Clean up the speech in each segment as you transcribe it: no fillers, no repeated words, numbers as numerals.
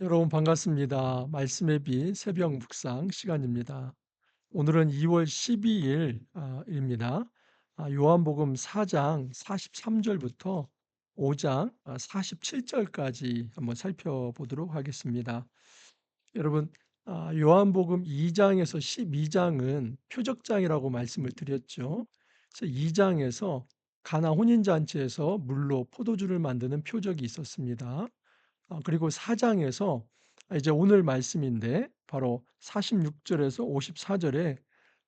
여러분 반갑습니다. 말씀의 빛 새벽 묵상 시간입니다. 오늘은 2월 12일 입니다. 요한복음 4장 43절부터 5장 47절까지 한번 살펴보도록 하겠습니다. 여러분, 요한복음 2장에서 12장은 표적장이라고 말씀을 드렸죠. 그래서 2장에서 가나 혼인잔치에서 물로 포도주를 만드는 표적이 있었습니다. 그리고 4장에서 이제 오늘 말씀인데 바로 46절에서 54절에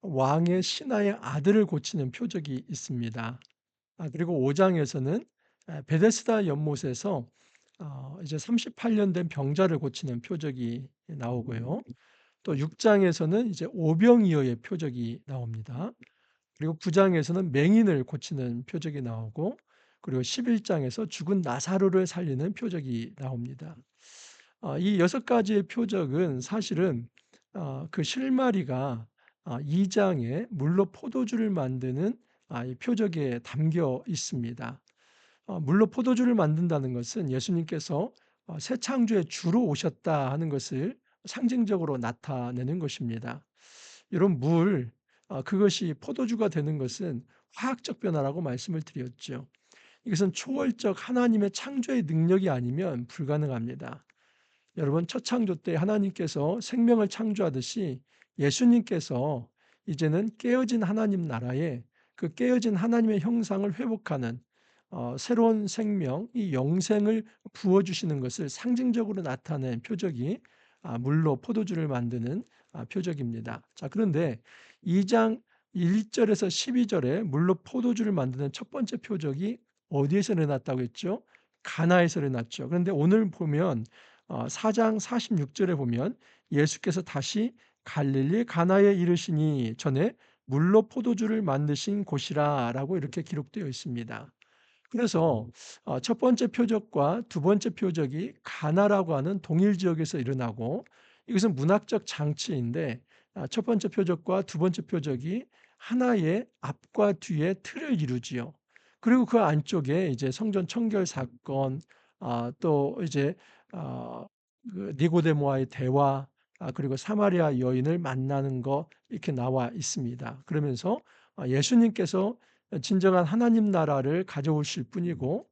왕의 신하의 아들을 고치는 표적이 있습니다. 그리고 5장에서는 베데스다 연못에서 이제 38년 된 병자를 고치는 표적이 나오고요. 또 6장에서는 이제 오병이어의 표적이 나옵니다. 그리고 9장에서는 맹인을 고치는 표적이 나오고, 그리고 11장에서 죽은 나사로를 살리는 표적이 나옵니다. 이 6가지의 표적은 사실은 그 실마리가 2장에 물로 포도주를 만드는 이 표적에 담겨 있습니다. 물로 포도주를 만든다는 것은 예수님께서 새 창조의 주로 오셨다 하는 것을 상징적으로 나타내는 것입니다. 이런 그것이 포도주가 되는 것은 화학적 변화라고 말씀을 드렸죠. 이것은 초월적 하나님의 창조의 능력이 아니면 불가능합니다. 여러분, 첫 창조 때 하나님께서 생명을 창조하듯이 예수님께서 이제는 깨어진 하나님 나라에 그 깨어진 하나님의 형상을 회복하는 새로운 생명, 이 영생을 부어주시는 것을 상징적으로 나타낸 표적이 물로 포도주를 만드는 표적입니다. 자, 그런데 2장 1절에서 12절에 물로 포도주를 만드는 첫 번째 표적이 어디에서 일어났다고 했죠? 가나에서 일어났죠. 그런데 오늘 보면 4장 46절에 보면 예수께서 다시 갈릴리 가나에 이르시니 전에 물로 포도주를 만드신 곳이라라고 이렇게 기록되어 있습니다. 그래서 첫 번째 표적과 두 번째 표적이 가나라고 하는 동일 지역에서 일어나고, 이것은 문학적 장치인데 첫 번째 표적과 두 번째 표적이 하나의 앞과 뒤의 틀을 이루지요. 그리고 그 안쪽에 이제 성전 청결 사건, 또 이제 어 그 니고데모와의 대화, 그리고 사마리아 여인을 만나는 거 이렇게 나와 있습니다. 그러면서 예수님께서 진정한 하나님 나라를 가져오실 분이고,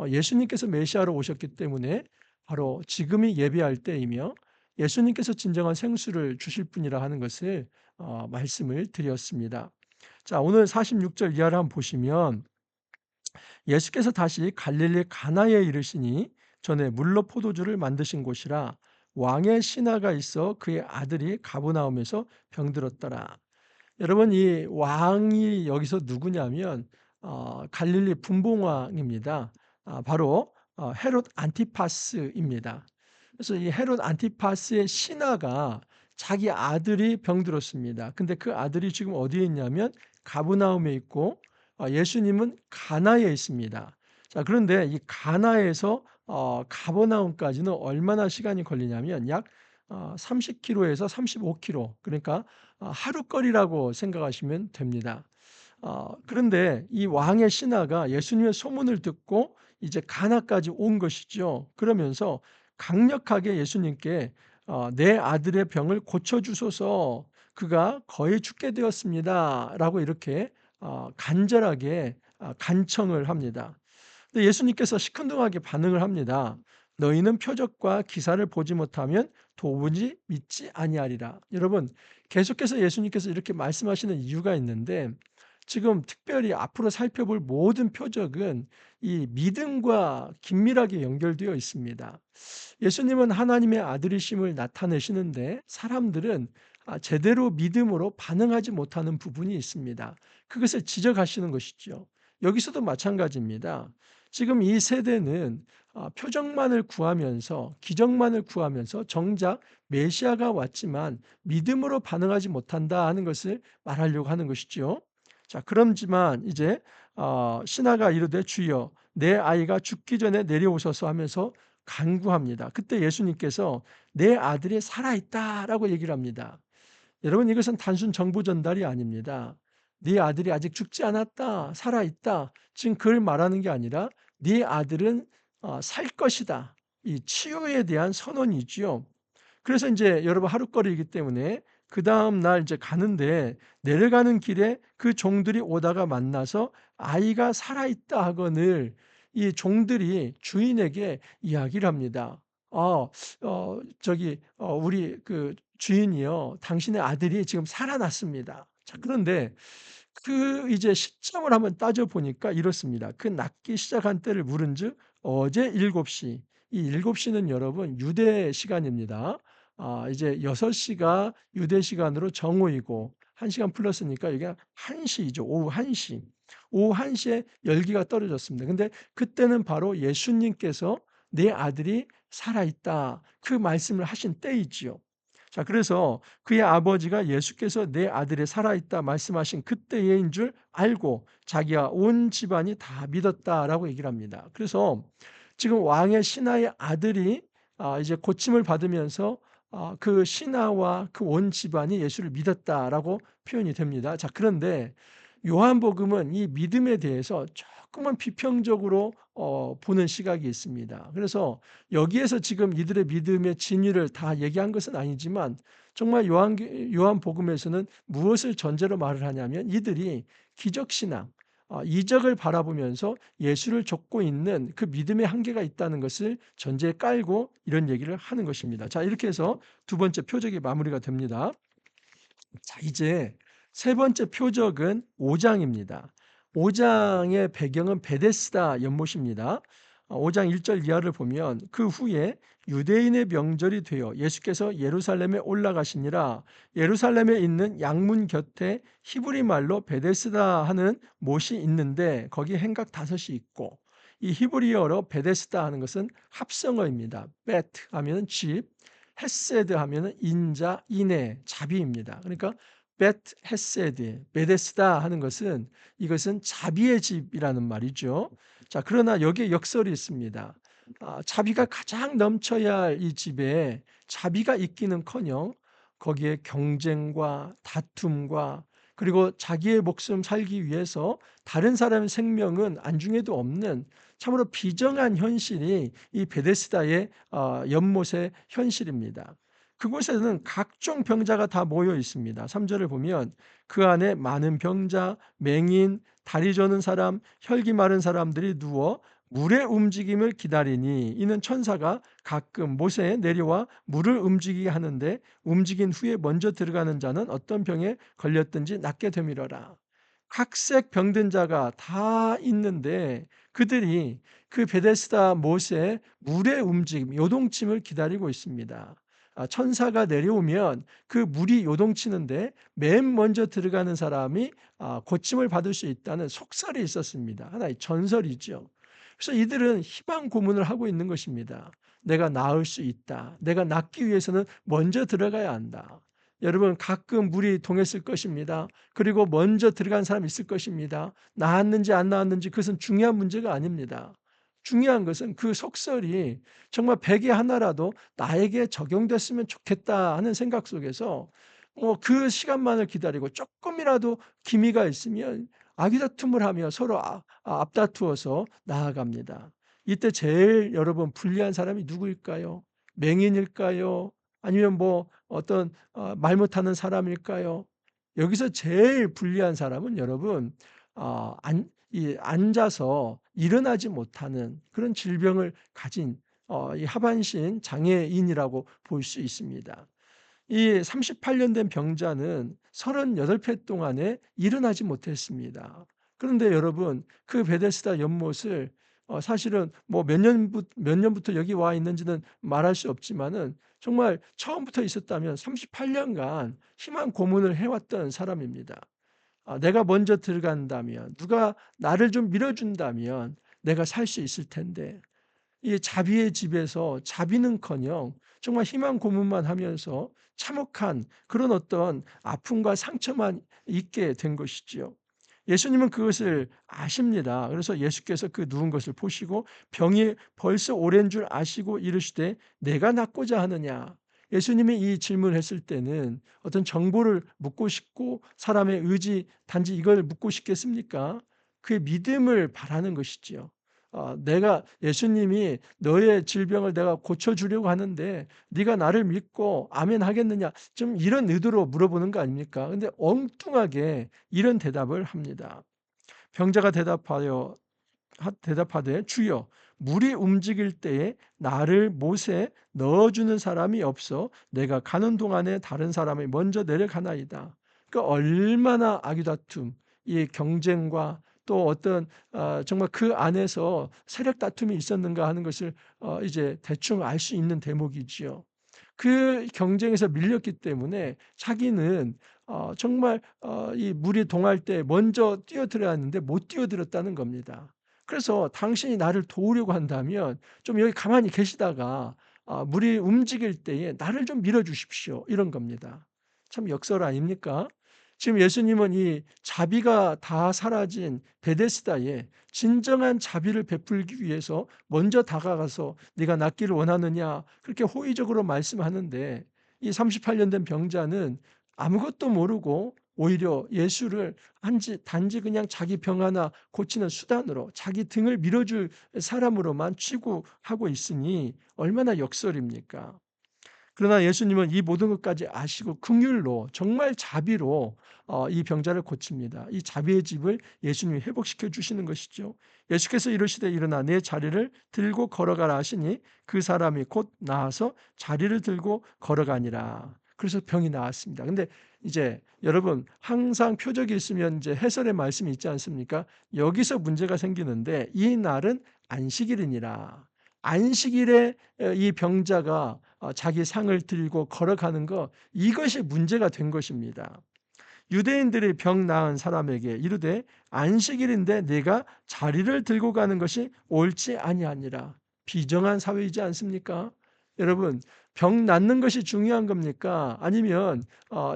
예수님께서 메시아로 오셨기 때문에 바로 지금이 예배할 때이며 예수님께서 진정한 생수를 주실 분이라 하는 것을 말씀을 드렸습니다. 자, 오늘 46절 이하를 한번 보시면 예수께서 다시 갈릴리 가나에 이르시니 전에 물로 포도주를 만드신 곳이라 왕의 신하가 있어 그의 아들이 가버나움에서 병들었더라. 여러분, 이 왕이 여기서 누구냐면 갈릴리 분봉왕입니다. 바로 헤롯 안티파스입니다. 그래서 이 헤롯 안티파스의 신하가 자기 아들이 병들었습니다. 근데 그 아들이 지금 어디에 있냐면 가브나움에 있고, 예수님은 가나에 있습니다. 자, 그런데 이 가나에서 가버나움까지는 얼마나 시간이 걸리냐면 약 30km에서 35km, 그러니까 하루거리라고 생각하시면 됩니다. 그런데 이 왕의 신하가 예수님의 소문을 듣고 이제 가나까지 온 것이죠. 그러면서 강력하게 예수님께 "내 아들의 병을 고쳐 주소서. 그가 거의 죽게 되었습니다."라고 이렇게 간절하게 간청을 합니다. 근데 예수님께서 시큰둥하게 반응을 합니다. "너희는 표적과 기사를 보지 못하면 도무지 믿지 아니하리라." 여러분, 계속해서 예수님께서 이렇게 말씀하시는 이유가 있는데, 지금 특별히 앞으로 살펴볼 모든 표적은 이 믿음과 긴밀하게 연결되어 있습니다. 예수님은 하나님의 아들이심을 나타내시는데 사람들은 제대로 믿음으로 반응하지 못하는 부분이 있습니다. 그것을 지적하시는 것이죠. 여기서도 마찬가지입니다. 지금 이 세대는 표적만을 구하면서, 기적만을 구하면서 정작 메시아가 왔지만 믿음으로 반응하지 못한다 하는 것을 말하려고 하는 것이죠. 자, 그럼지만 이제 신하가 이르되 주여 내 아이가 죽기 전에 내려오소서 하면서 간구합니다. 그때 예수님께서 내 아들이 살아있다라고 얘기를 합니다. 여러분, 이것은 단순 정보 전달이 아닙니다. 네 아들이 아직 죽지 않았다, 살아있다. 지금 그걸 말하는 게 아니라 네 아들은 살 것이다. 이 치유에 대한 선언이지요. 그래서 인제 여러분 하룻거리이기 때문에 그다음 날 이제 가는데 내려가는 길에 그 종들이 오다가 만나서 "아이가 살아 있다." 하거늘 이 종들이 주인에게 이야기를 합니다. 저기 우리 그 주인이요. 당신의 아들이 지금 살아났습니다." 자 그런데 그 이제 시점을 한번 따져 보니까 이렇습니다. 그 낫기 시작한 때를 물은즉 어제 7시. 이 7시는 여러분 유대 시간입니다. 이제 6시가 유대 시간으로 정오이고 1 시간 플러스니까 이게 1 시이죠. 오후 1 시. 오후 1 시에 열기가 떨어졌습니다. 근데 그때는 바로 예수님께서 "내 아들이 살아 있다." 그 말씀을 하신 때이지요. 자 그래서 그의 아버지가 예수께서 "내 아들이 살아 있다." 말씀하신 그때인 줄 알고 자기와 온 집안이 다 믿었다라고 얘기를 합니다. 그래서 지금 왕의 신하의 아들이 이제 고침을 받으면서 그 신하와 그 온 집안이 예수를 믿었다라고 표현이 됩니다. 자 그런데 요한복음은 이 믿음에 대해서 조금은 비평적으로 보는 시각이 있습니다. 그래서 여기에서 지금 이들의 믿음의 진위를 다 얘기한 것은 아니지만 정말 요한복음에서는 무엇을 전제로 말을 하냐면 이들이 기적신앙, 이적을 바라보면서 예수를 좇고 있는 그 믿음의 한계가 있다는 것을 전제에 깔고 이런 얘기를 하는 것입니다. 자 이렇게 해서 두 번째 표적이 마무리가 됩니다. 자 이제 세 번째 표적은 5 장입니다. 5 장의 배경은 베데스다 연못입니다. 5장 1절 이하를 보면 그 후에 유대인의 명절이 되어 예수께서 예루살렘에 올라가시니라 예루살렘에 있는 양문 곁에 히브리 말로 베데스다 하는 못이 있는데 거기 행각 5이 있고 이 히브리어로 베데스다 하는 것은 합성어입니다. 베트 하면은 집, 헤세드 하면은 인자, 인애, 자비입니다. 그러니까 베트 헤세드, 베데스다 하는 것은 이것은 자비의 집이라는 말이죠. 자, 그러나 여기에 역설이 있습니다. 자비가 가장 넘쳐야 할 이 집에 자비가 있기는커녕 거기에 경쟁과 다툼과 그리고 자기의 목숨 살기 위해서 다른 사람의 생명은 안중에도 없는 참으로 비정한 현실이 이 베데스다의 연못의 현실입니다. 그곳에는 각종 병자가 다 모여 있습니다. 3 절을 보면 그 안에 많은 병자, 맹인, 다리 저는 사람, 혈기 마른 사람들이 누워 물의 움직임을 기다리니 이는 천사가 가끔 못에 내려와 물을 움직이게 하는데 움직인 후에 먼저 들어가는 자는 어떤 병에 걸렸든지 낫게 되미러라. 각색 병든 자가 다 있는데 그들이 그 베데스다 못에 물의 움직임, 요동침을 기다리고 있습니다. 천사가 내려오면 그 물이 요동치는데 맨 먼저 들어가는 사람이 고침을 받을 수 있다는 속설이 있었습니다. 하나의 전설이죠. 그래서 이들은 희망 고문을 하고 있는 것입니다. 내가 나을 수 있다. 내가 낫기 위해서는 먼저 들어가야 한다. 여러분 가끔 물이 동했을 것입니다. 그리고 먼저 들어간 사람이 있을 것입니다. 나았는지 안 나았는지 그것은 중요한 문제가 아닙니다. 중요한 것은 그 속설이 정말 100에 하나라도 나에게 적용됐으면 좋겠다 하는 생각 속에서 그 시간만을 기다리고 쪼끔이라도 기미가 있으면 아귀다툼을 하며 서로 앞다투어서 나아갑니다. 이때 제일 여러분 불리한 사람이 누구일까요? 맹인일까요? 아니면 뭐 어떤 말 못하는 사람일까요? 여기서 제일 불리한 사람은 여러분 앉아서 일어나지 못하는 그런 질병을 가진 이 하반신 장애인이라고 볼 수 있습니다. 이 38년 된 병자는 38회 동안에 일어나지 못했습니다. 그런데 여러분 그 베데스다 연못을 사실은 뭐 몇 년부터 여기 와 있는지는 말할 수 없지만은 정말 처음부터 있었다면 38년간 희망 고문을 해 왔던 사람입니다. 내가 먼저 들어간다면 누가 나를 좀 밀어 준다면 내가 살 수 있을 텐데 이 자비의 집에서 자비는커녕 정말 희망 고문만 하면서 참혹한 그런 어떤 아픔과 상처만 있게 된 것이지요. 예수님은 그것을 아십니다. 그래서 예수께서 그 누운 것을 보시고 병이 벌써 오랜 줄 아시고 이르시되 내가 낫고자 하느냐. 예수님이 이 질문을 했을 때는 어떤 정보를 묻고 싶고 사람의 의지 단지 이걸 묻고 싶겠습니까? 그의 믿음을 바라는 것이지요. 내가 예수님이 너의 질병을 내가 고쳐주려고 하는데 네가 나를 믿고 아멘 하겠느냐, 좀 이런 의도로 물어보는 거 아닙니까? 근데 엉뚱하게 이런 대답을 합니다. 병자가 대답하되 주여, 물이 움직일 때에 나를 못에 넣어주는 사람이 없어 내가 가는 동안에 다른 사람이 먼저 내려가나이다. 그러니까 얼마나 아귀다툼, 이 경쟁과 또 어떤 정말 그 안에서 세력 다툼이 있었는가 하는 것을 이제 대충 알 수 있는 대목이지요. 그 경쟁에서 밀렸기 때문에 자기는 정말 이 물이 동할 때 먼저 뛰어들어야 하는데 못 뛰어들었다는 겁니다. 그래서 "당신이 나를 도우려고 한다면 좀 여기 가만히 계시다가 물이 움직일 때에 나를 좀 밀어 주십시오." 이런 겁니다. 참 역설 아닙니까? 지금 예수님은 이 자비가 다 사라진 베데스다에 진정한 자비를 베풀기 위해서 먼저 다가가서 "네가 낫기를 원하느냐?" 그렇게 호의적으로 말씀하는데, 이 38년 된 병자는 아무것도 모르고 오히려 예수를 단지 그냥 자기 병 하나 고치는 수단으로, 자기 등을 밀어줄 사람으로만 취급하고 있으니 얼마나 역설입니까? 그러나 예수님은 이 모든 것까지 아시고 긍휼로, 정말 자비로 이 병자를 고칩니다. 이 자비의 집을 예수님이 회복시켜 주시는 것이죠. 예수께서 이르시되 일어나 내 자리를 들고 걸어가라 하시니 그 사람이 곧 나아서 자리를 들고 걸어가니라. 그래서 병이 나았습니다. 근데 이제 여러분, 항상 표적이 있으면 이제 해설의 말씀이 있지 않습니까? 여기서 문제가 생기는데, 이 날은 안식일이니라. 안식일에 이 병자가 자기 상을 들고 걸어가는 것, 이것이 문제가 된 것입니다. 유대인들이 병 나은 사람에게 이르되 안식일인데 네가 자리를 들고 가는 것이 옳지 아니하니라. 비정한 사회이지 않습니까? 여러분, 병 낫는 것이 중요한 겁니까? 아니면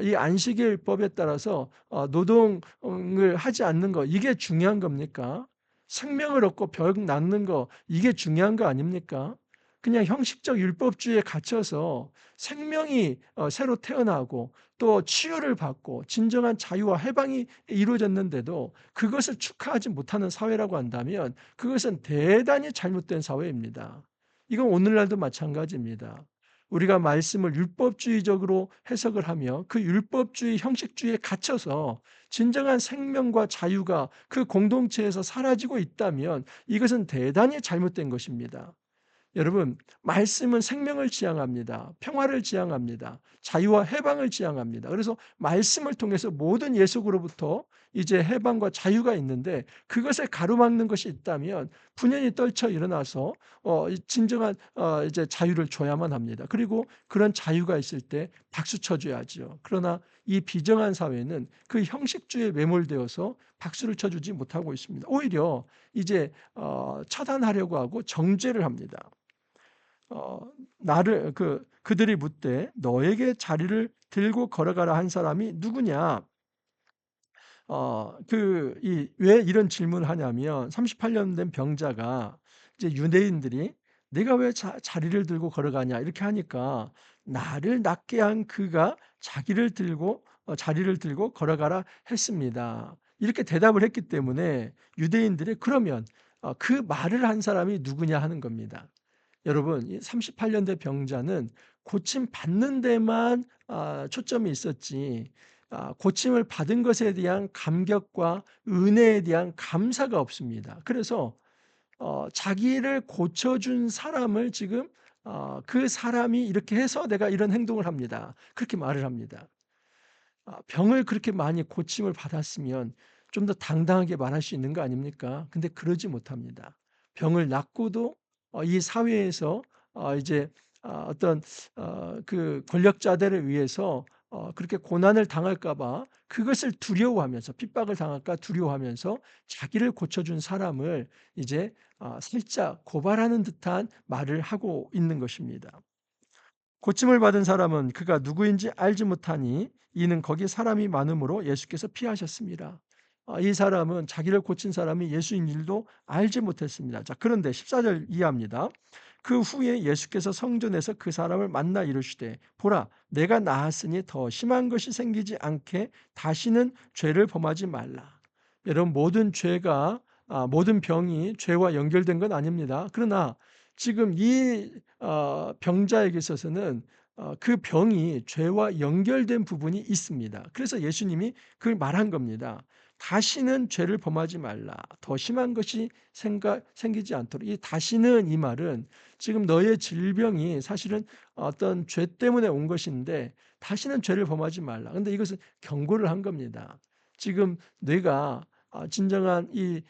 이 안식일법에 따라서 노동을 하지 않는 거, 이게 중요한 겁니까? 생명을 얻고 병 낫는 거, 이게 중요한 거 아닙니까? 그냥 형식적 율법주의에 갇혀서 생명이 새로 태어나고 또 치유를 받고 진정한 자유와 해방이 이루어졌는데도 그것을 축하하지 못하는 사회라고 한다면, 그것은 대단히 잘못된 사회입니다. 이건 오늘날도 마찬가지입니다. 우리가 말씀을 율법주의적으로 해석을 하며 그 율법주의 형식주의에 갇혀서 진정한 생명과 자유가 그 공동체에서 사라지고 있다면 이것은 대단히 잘못된 것입니다. 여러분, 말씀은 생명을 지향합니다. 평화를 지향합니다. 자유와 해방을 지향합니다. 그래서 말씀을 통해서 모든 예속으로부터 이제 해방과 자유가 있는데, 그것에 가로막는 것이 있다면 분연히 떨쳐 일어나서 진정한 이제 자유를 줘야만 합니다. 그리고 그런 자유가 있을 때 박수 쳐줘야죠. 그러나 이 비정한 사회는 그 형식주의에 매몰되어서 박수를 쳐주지 못하고 있습니다. 오히려 이제 처단하려고 하고 정죄를 합니다. 나를 그들이 묻되 너에게 자리를 들고 걸어가라 한 사람이 누구냐? 그 이 왜 이런 질문을 하냐면, 38년 된 병자가 이제 유대인들이 "네가 왜 자리를 들고 걸어가냐?" 이렇게 하니까 "나를 낫게 한 그가 자리를 들고 걸어가라 했습니다." 이렇게 대답을 했기 때문에 유대인들이 "그러면 그 말을 한 사람이 누구냐?" 하는 겁니다. 여러분, 이 38년 된 병자는 고침 받는 데만 초점이 있었지 고침을 받은 것에 대한 감격과 은혜에 대한 감사가 없습니다. 그래서 자기를 고쳐준 사람을 지금 "그 사람이 이렇게 해서 내가 이런 행동을 합니다." 그렇게 말을 합니다. 병을 그렇게 많이 고침을 받았으면 좀 더 당당하게 말할 수 있는 거 아닙니까? 근데 그러지 못합니다. 병을 낫고도 이 사회에서 이제 어떤 그 권력자들에 의해서 그렇게 고난을 당할까 봐 그것을 두려워하면서, 핍박을 당할까 두려워하면서 자기를 고쳐준 사람을 이제 살짝 고발하는 듯한 말을 하고 있는 것입니다. 고침을 받은 사람은 그가 누구인지 알지 못하니 이는 거기 사람이 많음으로 예수께서 피하셨습니다. 이 사람은, 자기를 고친 사람이 예수인 일도 알지 못했습니다. 자, 그런데 14절 이해합니다. 그 후에 예수께서 성전에서 그 사람을 만나 이르시되 보라, 내가 나았으니 더 심한 것이 생기지 않게 다시는 죄를 범하지 말라. 여러분, 모든 죄가 모든 병이 죄와 연결된 건 아닙니다. 그러나 지금 이 병자에게 있어서는 그 병이 죄와 연결된 부분이 있습니다. 그래서 예수님이 그걸 말한 겁니다. "다시는 죄를 범하지 말라. 더 심한 것이 생기지 않도록." 이 "다시는" 이 말은 지금 너의 질병이 사실은 어떤 죄 때문에 온 것인데 "다시는 죄를 범하지 말라." 근데 이것은 경고를 한 겁니다. 지금 내가 진정한 이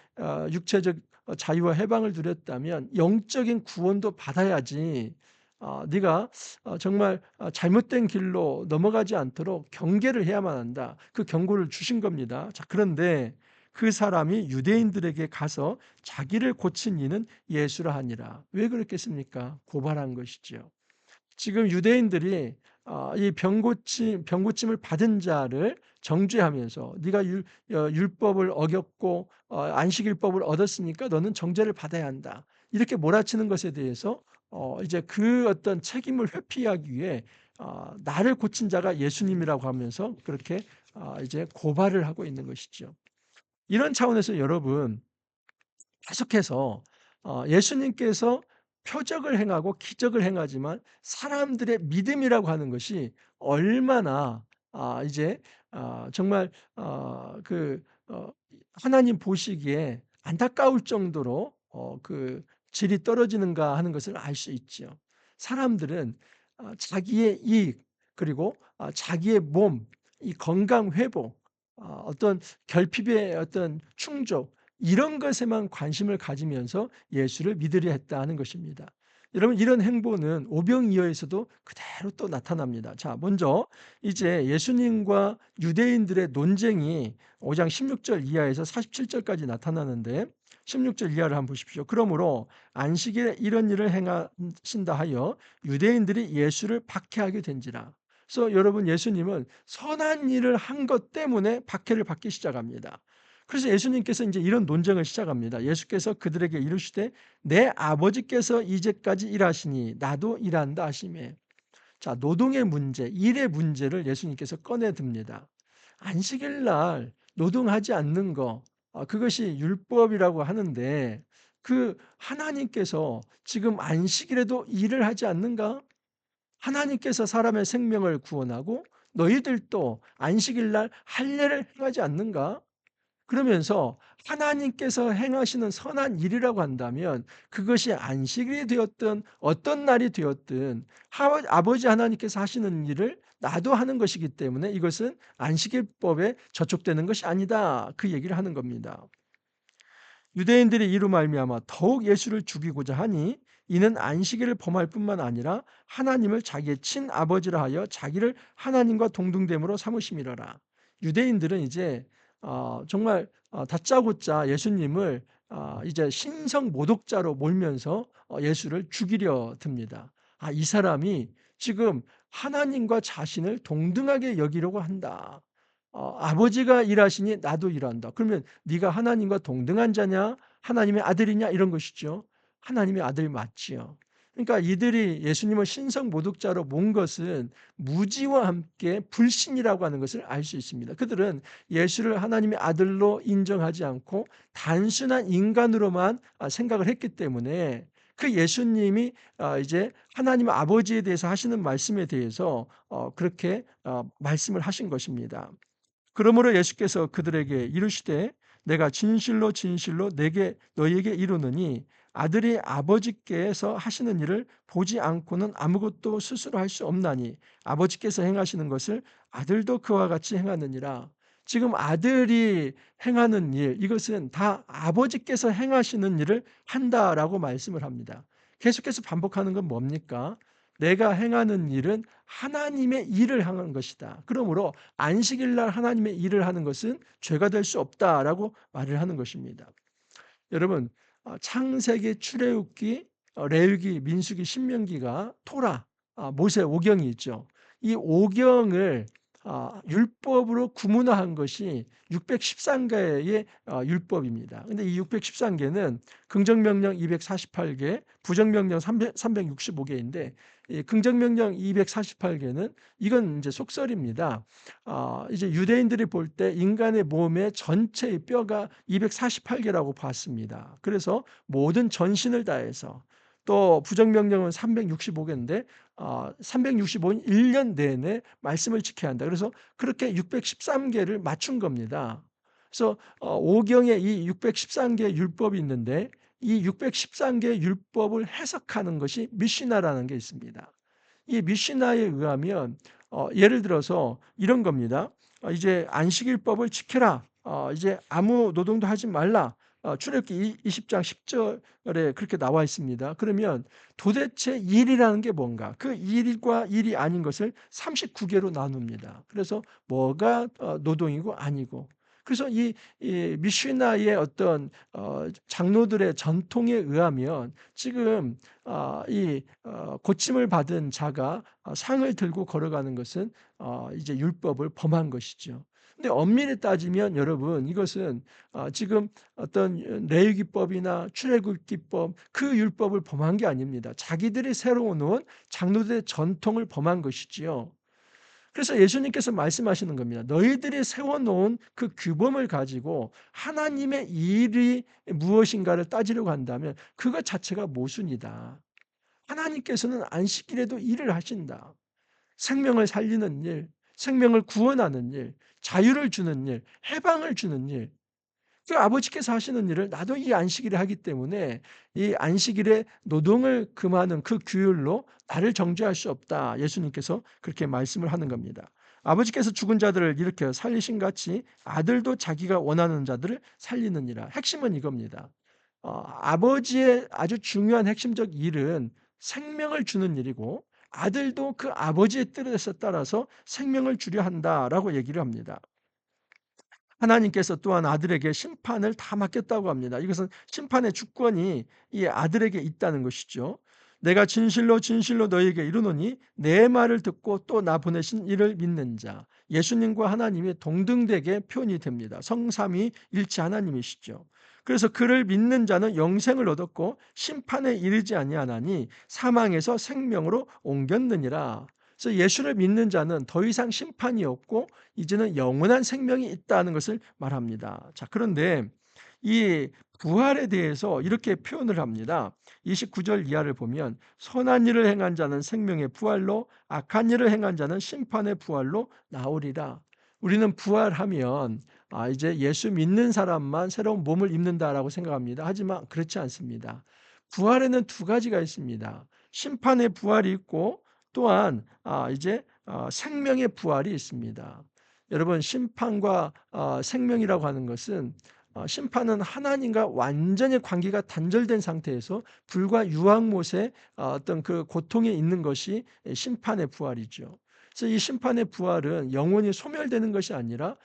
육체적 자유와 해방을 누렸다면 영적인 구원도 받아야지 네가 정말 잘못된 길로 넘어가지 않도록 경계를 해야만 한다. 그 경고를 주신 겁니다. 자, 그런데 그 사람이 유대인들에게 가서 자기를 고친 이는 예수라 하니라. 왜 그랬겠습니까? 고발한 것이죠. 지금 유대인들이 이 병고침을 받은 자를 정죄하면서 네가 율법을 어겼고 안식일법을 얻었으니까 너는 정죄를 받아야 한다. 이렇게 몰아치는 것에 대해서 이제 그 어떤 책임을 회피하기 위해 나를 고친 자가 예수님이라고 하면서 그렇게 이제 고발을 하고 있는 것이죠. 이런 차원에서 여러분 계속해서 예수님께서 표적을 행하고 기적을 행하지만 사람들의 믿음이라고 하는 것이 얼마나 이제 정말 그 하나님 보시기에 안타까울 정도로 그 질이 떨어지는가 하는 것을 알 수 있죠. 사람들은 자기의 이익 그리고 자기의 몸, 이 건강 회복, 어떤 결핍의 어떤 충족 이런 것에만 관심을 가지면서 예수를 믿으려 했다 하는 것입니다. 여러분 이런 행보는 오병이어에서도 그대로 또 나타납니다. 자, 먼저 이제 예수님과 유대인들의 논쟁이 5장 16절 이하에서 47절까지 나타나는데 16절 이하를 한번 보십시오. 그러므로 안식일에 이런 일을 행하신다 하여 유대인들이 예수를 박해하게 된지라. 그래서 여러분 예수님은 선한 일을 한 것 때문에 박해를 받기 시작합니다. 그래서 예수님께서 이제 이런 논쟁을 시작합니다. 예수께서 그들에게 이르시되 내 아버지께서 이제까지 일하시니 나도 일한다 하시매. 자, 노동의 문제, 일의 문제를 예수님께서 꺼내 듭니다. 안식일 날 노동하지 않는 거 그것이 율법이라고 하는데 그 하나님께서 지금 안식일에도 일을 하지 않는가? 하나님께서 사람의 생명을 구원하고 너희들도 안식일 날 할례를 행하지 않는가? 그러면서 하나님께서 행하시는 선한 일이라고 한다면 그것이 안식일이 되었든 어떤 날이 되었든 아버지 하나님께서 하시는 일을 나도 하는 것이기 때문에 이것은 안식일법에 저촉되는 것이 아니다. 그 얘기를 하는 겁니다. 유대인들이 이로 말미암아 더욱 예수를 죽이고자 하니 이는 안식일을 범할 뿐만 아니라 하나님을 자기의 친아버지라 하여 자기를 하나님과 동등됨으로 삼으심이로라. 유대인들은 이제 정말 다짜고짜 예수님을 이제 신성 모독자로 몰면서 예수를 죽이려 듭니다. 이 사람이 지금 하나님과 자신을 동등하게 여기려고 한다. 아버지가 일하시니 나도 일한다. 그러면 네가 하나님과 동등한 자냐? 하나님의 아들이냐? 이런 것이죠. 하나님의 아들 맞지요. 그러니까 이들이 예수님을 신성 모독자로 몬 것은 무지와 함께 불신이라고 하는 것을 알 수 있습니다. 그들은 예수를 하나님의 아들로 인정하지 않고 단순한 인간으로만 생각을 했기 때문에 그 예수님이 이제 하나님 아버지에 대해서 하시는 말씀에 대해서 그렇게 말씀을 하신 것입니다. 그러므로 예수께서 그들에게 이르시되 내가 진실로 진실로 너희에게 이르노니 아들이 아버지께서 하시는 일을 보지 않고는 아무것도 스스로 할 수 없나니 아버지께서 행하시는 것을 아들도 그와 같이 행하느니라. 지금 아들이 행하는 일 이것은 다 아버지께서 행하시는 일을 한다라고 말씀을 합니다. 계속해서 반복하는 건 뭡니까? 내가 행하는 일은 하나님의 일을 하는 것이다. 그러므로 안식일 날 하나님의 일을 하는 것은 죄가 될 수 없다라고 말을 하는 것입니다. 여러분 창세기, 출애굽기, 레위기, 민수기, 신명기가 토라, 모세 오경이 있죠. 이 오경을 율법으로 구문화한 것이 613개의 율법입니다. 근데 이 613개는 긍정명령 248개, 부정명령 365개인데 이 긍정명령 248개는 이건 이제 속설입니다. 이제 유대인들이 볼 때 인간의 몸의 전체의 뼈가 248개라고 봤습니다. 그래서 모든 전신을 다해서 또 부정명령은 365개인데 365일 1년 내내 말씀을 지켜야 한다. 그래서 그렇게 613개를 맞춘 겁니다. 그래서 오경에 이 613개의 율법이 있는데 이 613개의 율법을 해석하는 것이 미시나라는 게 있습니다. 이 미시나에 의하면 예를 들어서 이런 겁니다. 이제 안식일법을 지켜라. 이제 아무 노동도 하지 말라. 출애굽기 20장 10절에 그렇게 나와 있습니다. 그러면 도대체 일이라는 게 뭔가? 그 일과 일이 아닌 것을 39개로 나눕니다. 그래서 뭐가 노동이고 아니고. 그래서 이 미시나의 어떤 장로들의 전통에 의하면 지금 이 고침을 받은 자가 상을 들고 걸어가는 것은 이제 율법을 범한 것이죠. 근데 엄밀히 따지면 여러분 이것은 지금 어떤 레위기법이나 출애굽기법 그 율법을 범한 게 아닙니다. 자기들이 새로 놓은 장로들의 전통을 범한 것이지요. 그래서 예수님께서 말씀하시는 겁니다. 너희들이 세워놓은 그 규범을 가지고 하나님의 일이 무엇인가를 따지려고 한다면 그것 자체가 모순이다. 하나님께서는 안식일에도 일을 하신다. 생명을 살리는 일, 생명을 구원하는 일, 자유를 주는 일, 해방을 주는 일, 그 아버지께서 하시는 일을 나도 이 안식일에 하기 때문에 이 안식일에 노동을 금하는 그 규율로 나를 정죄할 수 없다. 예수님께서 그렇게 말씀을 하는 겁니다. 아버지께서 죽은 자들을 일으켜 살리신 같이 아들도 자기가 원하는 자들을 살리느니라. 핵심은 이겁니다. 아버지의 아주 중요한 핵심적 일은 생명을 주는 일이고 아들도 그 아버지의 뜻에 따라서 생명을 주려 한다라고 얘기를 합니다. 하나님께서 또한 아들에게 심판을 다 맡겼다고 합니다. 이것은 심판의 주권이 이 아들에게 있다는 것이죠. 내가 진실로 진실로 너희에게 이르노니 내 말을 듣고 또 나 보내신 이를 믿는 자. 예수님과 하나님이 동등되게 표현이 됩니다. 성삼위 일치 하나님이시죠. 그래서 그를 믿는 자는 영생을 얻었고 심판에 이르지 아니하나니 사망에서 생명으로 옮겼느니라. 그래서 예수를 믿는 자는 더 이상 심판이 없고 이제는 영원한 생명이 있다는 것을 말합니다. 자, 그런데 이 부활에 대해서 이렇게 표현을 합니다. 29절 이하를 보면 선한 일을 행한 자는 생명의 부활로 악한 일을 행한 자는 심판의 부활로 나오리라. 우리는 부활하면 이제 예수 믿는 사람만 새로운 몸을 입는다라고 생각합니다. 하지만 그렇지 않습니다. 부활에는 두 가지가 있습니다. 심판의 부활이 있고 또한 이제 생명의 부활이 있습니다. 여러분 심판과 생명이라고 하는 것은 심판은 하나님과 완전히 관계가 단절된 상태에서 불과 유황못의 어떤 그 고통에 있는 것이 심판의 부활이죠. 그래서 이 심판의 부활은 영혼이 소멸되는 것이 아니라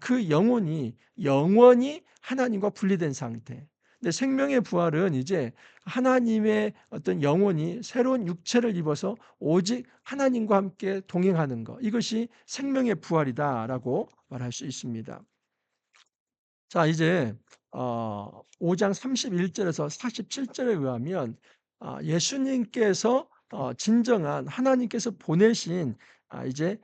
그 영혼이 영원히 하나님과 분리된 상태. 근데 생명의 부활은 이제 하나님의 어떤 영혼이 새로운 육체를 입어서 오직 하나님과 함께 동행하는 것. 이것이 생명의 부활이다라고 말할 수 있습니다. 자, 이제 5장 31절에서 47절에 의하면 예수님께서 진정한 하나님께서 보내신 이제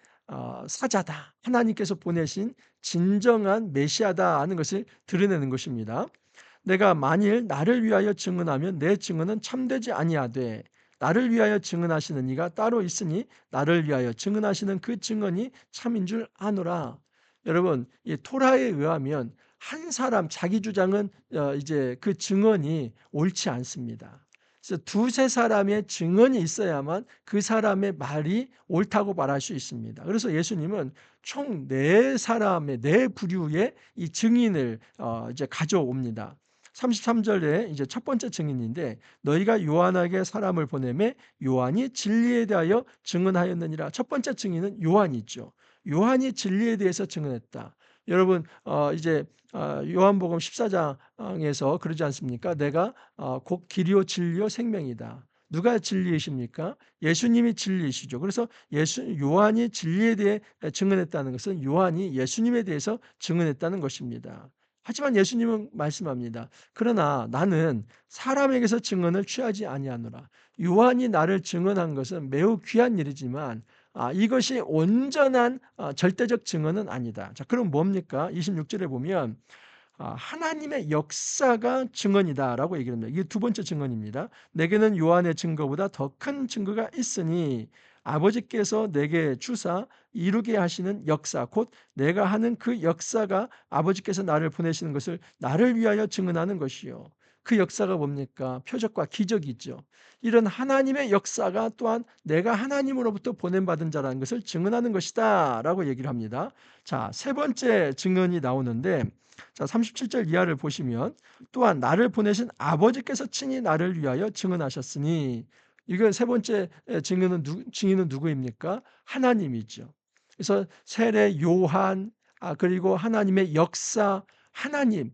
사자다. 하나님께서 보내신 진정한 메시아다 하는 것을 드러내는 것입니다. 내가 만일 나를 위하여 증언하면 내 증언은 참되지 아니하되 나를 위하여 증언하시는 이가 따로 있으니 나를 위하여 증언하시는 그 증언이 참인 줄 아노라. 여러분, 이 토라에 의하면 한 사람 자기 주장은 이제 그 증언이 옳지 않습니다. 그래서 두세 사람의 증언이 있어야만 그 사람의 말이 옳다고 말할 수 있습니다. 그래서 예수님은 총 네 사람의 네 부류의 이 증인을 이제 가져옵니다. 33절에 이제 첫 번째 증인인데 너희가 요한에게 사람을 보내매 요한이 진리에 대하여 증언하였느니라. 첫 번째 증인은 요한이죠. 요한이 진리에 대해서 증언했다. 여러분 이제 요한복음 14장에서 그러지 않습니까? 내가 곧 길이요 진리요 생명이다. 누가 진리이십니까? 예수님이 진리이시죠. 그래서 요한이 진리에 대해 증언했다는 것은 요한이 예수님에 대해서 증언했다는 것입니다. 하지만 예수님은 말씀합니다. 그러나 나는 사람에게서 증언을 취하지 아니하노라. 요한이 나를 증언한 것은 매우 귀한 일이지만 이것이 온전한 절대적 증언은 아니다. 자, 그럼 뭡니까? 26절에 보면 하나님의 역사가 증언이다라고 얘기를 합니다. 이게 두 번째 증언입니다. 내게는 요한의 증거보다 더 큰 증거가 있으니 아버지께서 내게 주사 이루게 하시는 역사 곧 내가 하는 그 역사가 아버지께서 나를 보내시는 것을 나를 위하여 증언하는 것이요. 그 역사가 뭡니까? 표적과 기적이죠. 이런 하나님의 역사가 또한 내가 하나님으로부터 보냄받은 자라는 것을 증언하는 것이다라고 얘기를 합니다. 자, 세 번째 증언이 나오는데 자, 37절 이하를 보시면 또한 나를 보내신 아버지께서 친히 나를 위하여 증언하셨으니 이거 세 번째 증인은 누구입니까? 하나님이죠. 그래서 세례 요한 그리고 하나님의 역사 하나님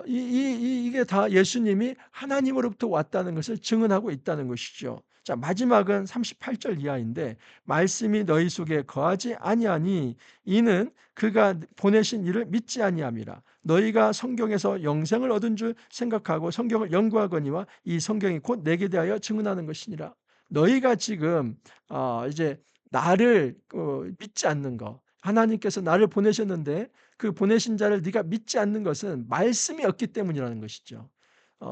이게 다 예수님이 하나님으로부터 왔다는 것을 증언하고 있다는 것이죠. 자, 마지막은 38절 이하인데 말씀이 너희 속에 거하지 아니하니 이는 그가 보내신 이를 믿지 아니함이라. 너희가 성경에서 영생을 얻은 줄 생각하고 성경을 연구하거니와 이 성경이 곧 내게 대하여 증언하는 것이니라. 너희가 지금 이제 나를 믿지 않는 거 하나님께서 나를 보내셨는데 그 보내신 자를 네가 믿지 않는 것은 말씀이 없기 때문이라는 것이죠.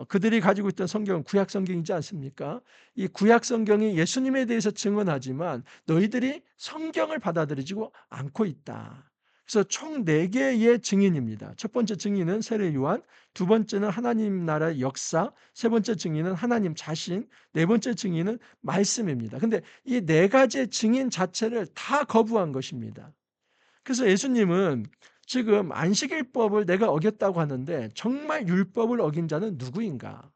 그들이 가지고 있던 성경은 구약 성경이지 않습니까? 이 구약 성경이 예수님에 대해서 증언하지만 너희들이 성경을 받아들이지 않고 있다. 그래서 총 4개의 증인입니다. 첫 번째 증인은 세례 요한, 두 번째는 하나님 나라의 역사, 세 번째 증인은 하나님 자신, 네 번째 증인은 말씀입니다. 근데 이 4가지의 증인 자체를 다 거부한 것입니다. 그래서 예수님은 지금 안식일법을 내가 어겼다고 하는데 정말 율법을 어긴 자는 누구인가?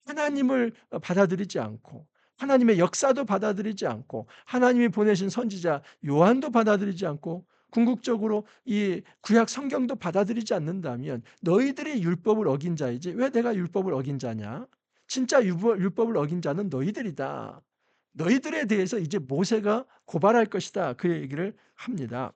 하나님을 받아들이지 않고 하나님의 역사도 받아들이지 않고 하나님이 보내신 선지자 요한도 받아들이지 않고 궁극적으로 이 구약 성경도 받아들이지 않는다면 너희들이 율법을 어긴 자이지 왜 내가 율법을 어긴 자냐? 진짜 율법을 어긴 자는 너희들이다. 너희들에 대해서 이제 모세가 고발할 것이다. 그 얘기를 합니다.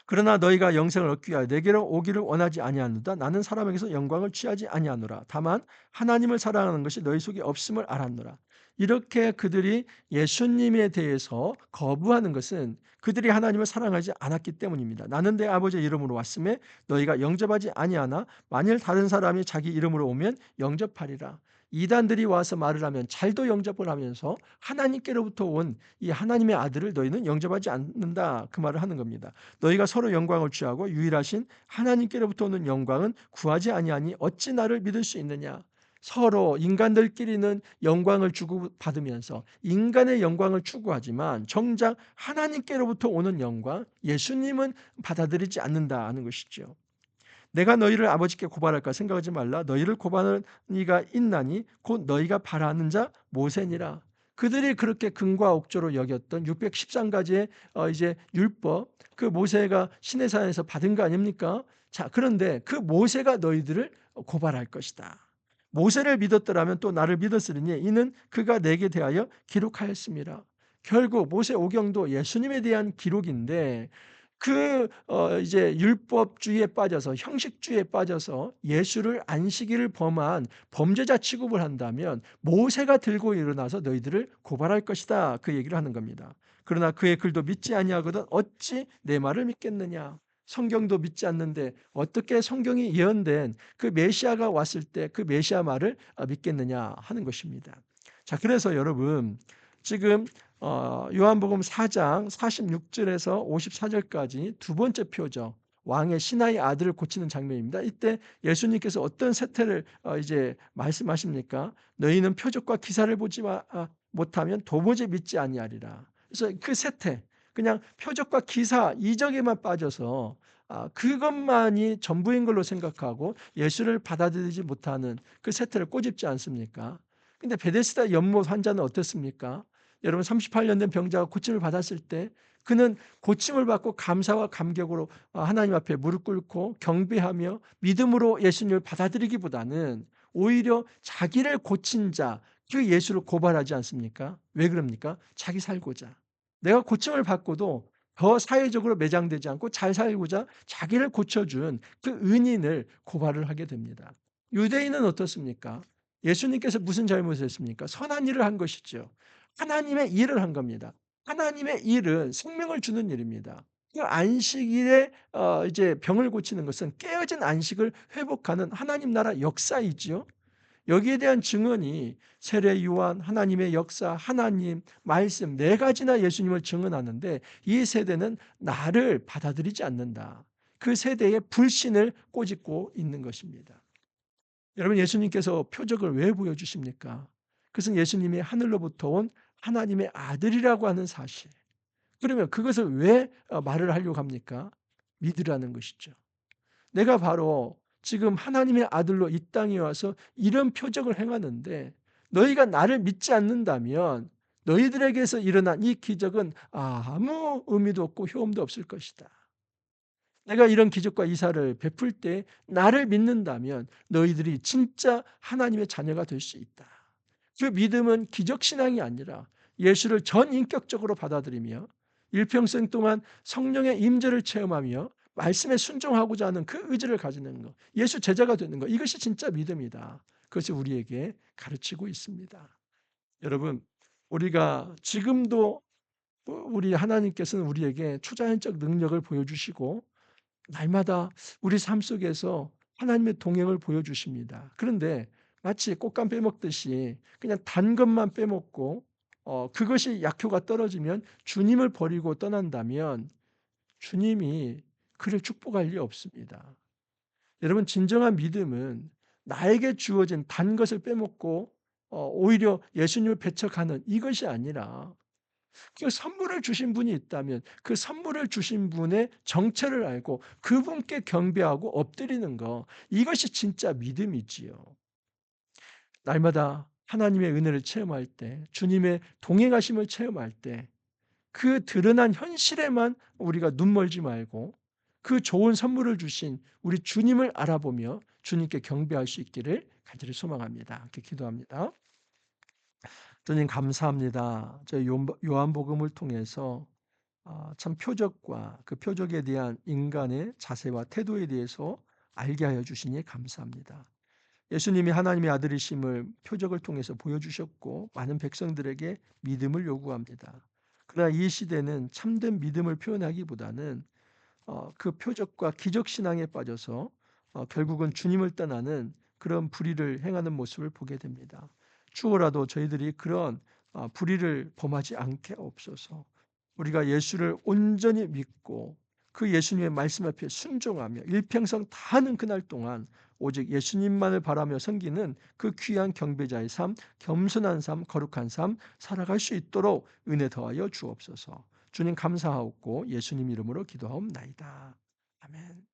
그러나 너희가 영생을 얻기 위하여 내게로 오기를 원하지 아니하노다. 나는 사람에게서 영광을 취하지 아니하노라. 다만 하나님을 사랑하는 것이 너희 속에 없음을 알았노라. 이렇게 그들이 예수님에 대해서 거부하는 것은 그들이 하나님을 사랑하지 않았기 때문입니다. 나는 내 아버지의 이름으로 왔음에 너희가 영접하지 아니하나 만일 다른 사람이 자기 이름으로 오면 영접하리라. 이단들이 와서 말을 하면 잘도 영접을 하면서 하나님께로부터 온 이 하나님의 아들을 너희는 영접하지 않는다. 그 말을 하는 겁니다. 너희가 서로 영광을 취하고 유일하신 하나님께로부터 오는 영광은 구하지 아니하니 어찌 나를 믿을 수 있느냐. 서로 인간들끼리는 영광을 주고받으면서 인간의 영광을 추구하지만 정작 하나님께로부터 오는 영광, 예수님은 받아들이지 않는다는 것이죠. 내가 너희를 아버지께 고발할까 생각하지 말라. 너희를 고발하는 이가 있나니 곧 너희가 바라는 자 모세니라. 그들이 그렇게 금과 옥조로 여겼던 613가지의 이제 율법, 그 모세가 시내산에서 받은 거 아닙니까? 자, 그런데 그 모세가 너희들을 고발할 것이다. 모세를 믿었더라면 또 나를 믿었으리니 이는 그가 내게 대하여 기록하였습니다. 결국 모세 오경도 예수님에 대한 기록인데 이제 율법주의에 빠져서 형식주의에 빠져서 예수를 안식일을 범한 범죄자 취급을 한다면 모세가 들고 일어나서 너희들을 고발할 것이다. 그 얘기를 하는 겁니다. 그러나 그의 글도 믿지 아니하거든 어찌 내 말을 믿겠느냐. 성경도 믿지 않는데 어떻게 성경이 예언된 그 메시아가 왔을 때 그 메시아 말을 믿겠느냐 하는 것입니다. 자, 그래서 여러분 지금 요한복음 4장 46절에서 54절까지 두 번째 표적 왕의 신하의 아들을 고치는 장면입니다. 이때 예수님께서 어떤 세태를 이제 말씀하십니까? 너희는 표적과 기사를 보지 못하면 도무지 믿지 아니하리라. 그래서 그 세태 그냥 표적과 기사 이적에만 빠져서 그것만이 전부인 걸로 생각하고 예수를 받아들이지 못하는 그 세태를 꼬집지 않습니까? 근데 베데스다 연못 환자는 어떻습니까? 여러분 38년 된 병자가 고침을 받았을 때 그는 고침을 받고 감사와 감격으로 하나님 앞에 무릎 꿇고 경배하며 믿음으로 예수님을 받아들이기보다는 오히려 자기를 고친 자, 그 예수를 고발하지 않습니까? 왜 그럽니까? 자기 살고자. 내가 고침을 받고도 더 사회적으로 매장되지 않고 잘 살고자 자기를 고쳐준 그 은인을 고발을 하게 됩니다. 유대인은 어떻습니까? 예수님께서 무슨 잘못을 했습니까? 선한 일을 한 것이죠. 하나님의 일을 한 겁니다. 하나님의 일은 생명을 주는 일입니다. 그 안식일에 이제 병을 고치는 것은 깨어진 안식을 회복하는 하나님 나라 역사이지요. 여기에 대한 증언이 세례 요한, 하나님의 역사, 하나님, 말씀 네 가지나 예수님을 증언하는데 이 세대는 나를 받아들이지 않는다. 그 세대의 불신을 꼬집고 있는 것입니다. 여러분 예수님께서 표적을 왜 보여주십니까? 그것은 예수님이 하늘로부터 온 하나님의 아들이라고 하는 사실. 그러면 그것을 왜 말을 하려고 합니까? 믿으라는 것이죠. 내가 바로 지금 하나님의 아들로 이 땅에 와서 이런 표적을 행하는데 너희가 나를 믿지 않는다면 너희들에게서 일어난 이 기적은 아무 의미도 없고 효험도 없을 것이다. 내가 이런 기적과 이사를 베풀 때 나를 믿는다면 너희들이 진짜 하나님의 자녀가 될 수 있다. 그 믿음은 기적신앙이 아니라 예수를 전인격적으로 받아들이며 일평생 동안 성령의 임재를 체험하며 말씀에 순종하고자 하는 그 의지를 가지는 것, 예수 제자가 되는 것, 이것이 진짜 믿음이다. 그것이 우리에게 가르치고 있습니다. 여러분, 우리가 지금도 우리 하나님께서는 우리에게 초자연적 능력을 보여주시고 날마다 우리 삶 속에서 하나님의 동행을 보여주십니다. 그런데 마치 꽃감 빼먹듯이 그냥 단 것만 빼먹고 그것이 약효가 떨어지면 주님을 버리고 떠난다면 주님이 그를 축복할 리 없습니다. 여러분 진정한 믿음은 나에게 주어진 단 것을 빼먹고 오히려 예수님을 배척하는 이것이 아니라 그 선물을 주신 분이 있다면 그 선물을 주신 분의 정체를 알고 그분께 경배하고 엎드리는 것, 이것이 진짜 믿음이지요. 날마다 하나님의 은혜를 체험할 때, 주님의 동행하심을 체험할 때 그 드러난 현실에만 우리가 눈 멀지 말고 그 좋은 선물을 주신 우리 주님을 알아보며 주님께 경배할 수 있기를 간절히 소망합니다. 함께 기도합니다. 주님 감사합니다. 저희 요한복음을 통해서 참 표적과 그 표적에 대한 인간의 자세와 태도에 대해서 알게 하여 주시니 감사합니다. 예수님이 하나님의 아들이심을 표적을 통해서 보여주셨고 많은 백성들에게 믿음을 요구합니다. 그러나 이 시대는 참된 믿음을 표현하기보다는 그 표적과 기적 신앙에 빠져서 결국은 주님을 떠나는 그런 불의를 행하는 모습을 보게 됩니다. 추호라도 저희들이 그런 불의를 범하지 않게 없어서 우리가 예수를 온전히 믿고 그 예수님의 말씀 앞에 순종하며 일평생 다하는 그날 동안 오직 예수님만을 바라며 섬기는 그 귀한 경배자의 삶, 겸손한 삶, 거룩한 삶 살아갈 수 있도록 은혜 더하여 주옵소서. 주님 감사하옵고 예수님 이름으로 기도하옵나이다. 아멘.